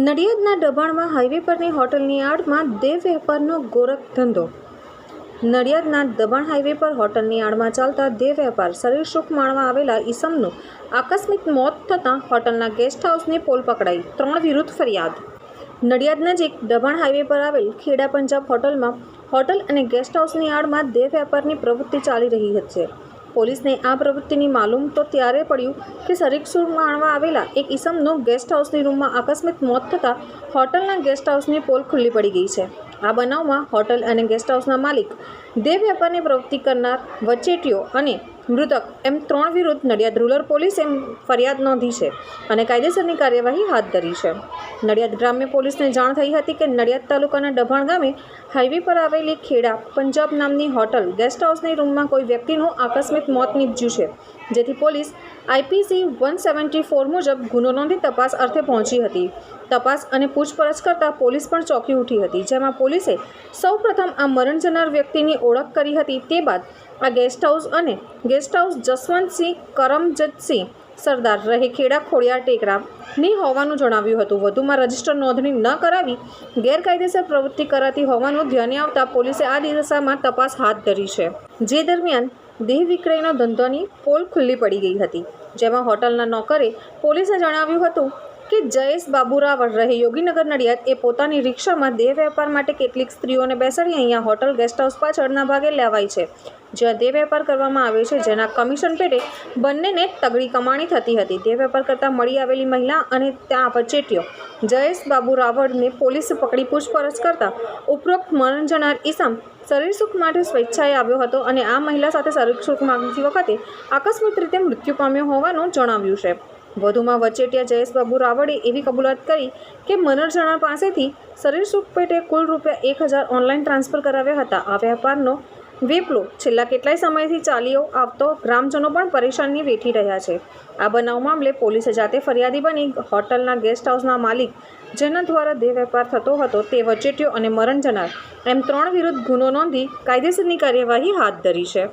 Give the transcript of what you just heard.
નડિયાદના દબાણમાં હાઈવે પરની હોટલની આડમાં દેહ વેપારનો ગોરખ ધંધો. નડિયાદના દબાણ હાઈવે પર હોટલની આડમાં ચાલતા દેહ વેપાર શરીર સુખ માણવા આવેલા ઈસમનું આકસ્મિક મોત થતાં હોટલના ગેસ્ટ હાઉસની પોલ પકડાઈ. 3 વિરુદ્ધ ફરિયાદ. નડિયાદ નજીક દબાણ હાઈવે પર આવેલ ખેડા પંજાબ હોટલમાં હોટલ અને ગેસ્ટ હાઉસની આડમાં દેહ વેપારની પ્રવૃત્તિ ચાલી રહી છે. પોલીસને આ પ્રવૃત્તિની માલુમ તો ત્યારે પડ્યું કે શરીર સુખ માણવા આવેલા એક ઈસમનું ગેસ્ટ હાઉસની રૂમમાં આકસ્મિક મોત થતાં હોટલના ગેસ્ટ હાઉસની પોલ ખુલ્લી પડી ગઈ છે. આ બનાવમાં હોટલ અને ગેસ્ટ હાઉસના માલિક, દેહ વેપારની પ્રવૃત્તિ કરનાર, વચેટીઓ અને મૃતક એમ 3 વિરુદ્ધ નડિયાદ રૂરલ પોલીસે ફરિયાદ નોંધી છે અને કાયદેસરની કાર્યવાહી હાથ ધરી છે. નડિયાદ ગ્રામ્ય પોલીસને જાણ થઈ હતી કે નડિયાદ તાલુકાના દબાણ ગામે હાઈવે પર આવેલી ખેડા પંજાબ નામની હોટલ ગેસ્ટ હાઉસની રૂમમાં કોઈ વ્યક્તિનું આકસ્મિક મોત નીપજ્યું છે, જેથી પોલીસ IPC 174 મુજબ ગુનો નોંધી તપાસ અર્થે પહોંચી હતી. તપાસ અને પૂછપરછ કરતાં પોલીસ પણ ચોંકી ઉઠી હતી, જેમાં પોલીસે સૌપ્રથમ આ મરણ જનાર વ્યક્તિની ઓળખ કરી હતી. તે બાદ આ ગેસ્ટ હાઉસ જસવંતસિંહ કરમજતસિંહ સરદાર રહે ખેડા ખોડિયાર ટેકરાની હોવાનું જણાવ્યું હતું. વધુમાં રજિસ્ટર નોંધણી ન કરાવી ગેરકાયદેસર પ્રવૃત્તિ કરાતી હોવાનું ધ્યાને આવતા પોલીસે આ દિશામાં તપાસ હાથ ધરી છે. જે દરમિયાન દેહ વિક્રયનો ધંધોની પોલ ખુલ્લી પડી ગઈ હતી, જેમાં હોટલના નોકરે પોલીસે જણાવ્યું હતું કે જયેશ બાબુ રાવળ રહે યોગીનગર નડિયાદ એ પોતાની રિક્ષામાં દેહ વેપાર માટે કેટલીક સ્ત્રીઓને બેસાડી અહીંયા હોટલ ગેસ્ટ હાઉસ પાછળના ભાગે લેવાય છે, જ્યાં દેહ વેપાર કરવામાં આવે છે, જેના કમિશન પેટે બંનેને તગડી કમાણી થતી હતી. દેહ વેપાર કરતાં મળી આવેલી મહિલા અને ત્યાં વચેટીઓ જયેશ બાબુ રાવળને પોલીસે પકડી પૂછપરછ કરતા ઉપરોક્ત મરણ જનાર ઈસમ શરીર સુખ માટે સ્વેચ્છાએ આવ્યો હતો અને આ મહિલા સાથે શરીર સુખ માંગતી વખતે આકસ્મિક રીતે મૃત્યુ પામ્યો હોવાનું જણાવ્યું છે. વધુમાં વચેટિયા જયેશ બાબુ રાવળે એવી કબૂલાત કરી કે મરણ જનાર પાસેથી શરીર સુખ પેટે કુલ ₹1000 ઓનલાઈન ટ્રાન્સફર કરાવ્યા હતા. આ વેપારનો વેપલો છેલ્લા કેટલાય સમયથી ચાલ્યો આવતો ગ્રામજનો પણ પરેશાની વેઠી રહ્યા છે. આ બનાવ મામલે પોલીસે જાતે ફરિયાદી બની હોટલના ગેસ્ટ હાઉસના માલિક, જેના દ્વારા દેહ વેપાર થતો હતો, તે વચેટીઓ અને મરણ જનાર એમ 3 વિરુદ્ધ ગુનો નોંધી કાયદેસરની કાર્યવાહી હાથ ધરી છે.